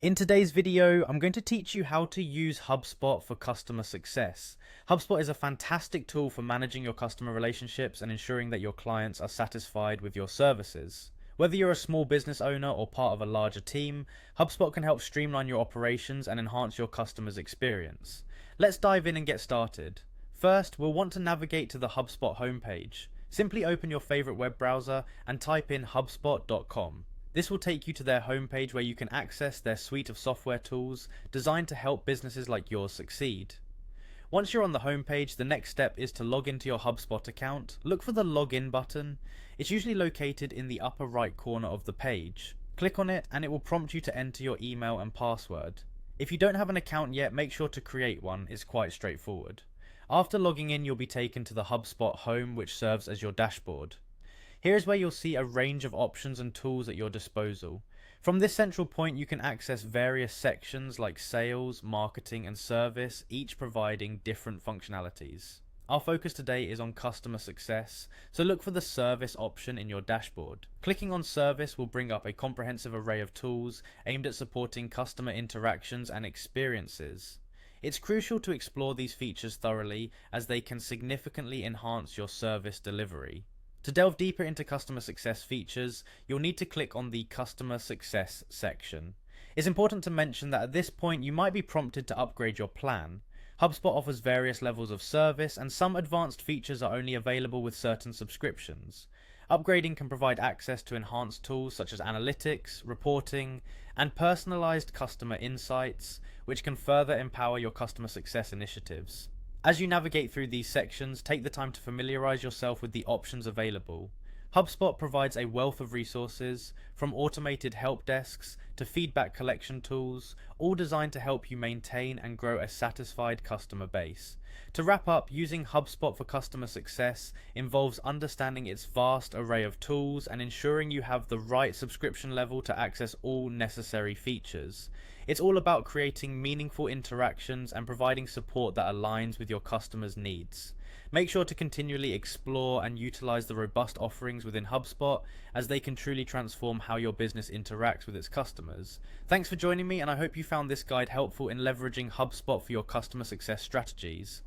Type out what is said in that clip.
In today's video, I'm going to teach you how to use HubSpot for customer success. HubSpot is a fantastic tool for managing your customer relationships and ensuring that your clients are satisfied with your services. Whether you're a small business owner or part of a larger team, HubSpot can help streamline your operations and enhance your customers' experience. Let's dive in and get started. First, we'll want to navigate to the HubSpot homepage. Simply open your favorite web browser and type in hubspot.com. This will take you to their homepage where you can access their suite of software tools designed to help businesses like yours succeed. Once you're on the homepage, the next step is to log into your HubSpot account. Look for the login button. It's usually located in the upper right corner of the page. Click on it and it will prompt you to enter your email and password. If you don't have an account yet, make sure to create one. It's quite straightforward. After logging in, you'll be taken to the HubSpot home, which serves as your dashboard. Here's where you'll see a range of options and tools at your disposal. From this central point, you can access various sections like sales, marketing, and service, each providing different functionalities. Our focus today is on customer success, so look for the service option in your dashboard. Clicking on service will bring up a comprehensive array of tools aimed at supporting customer interactions and experiences. It's crucial to explore these features thoroughly as they can significantly enhance your service delivery. To delve deeper into customer success features, you'll need to click on the Customer Success section. It's important to mention that at this point you might be prompted to upgrade your plan. HubSpot offers various levels of service and some advanced features are only available with certain subscriptions. Upgrading can provide access to enhanced tools such as analytics, reporting, and personalized customer insights, which can further empower your customer success initiatives. As you navigate through these sections, take the time to familiarize yourself with the options available. HubSpot provides a wealth of resources, from automated help desks to feedback collection tools, all designed to help you maintain and grow a satisfied customer base. To wrap up, using HubSpot for customer success involves understanding its vast array of tools and ensuring you have the right subscription level to access all necessary features. It's all about creating meaningful interactions and providing support that aligns with your customers' needs. Make sure to continually explore and utilize the robust offerings within HubSpot, as they can truly transform how your business interacts with its customers. Thanks for joining me, and I hope you found this guide helpful in leveraging HubSpot for your customer success strategies.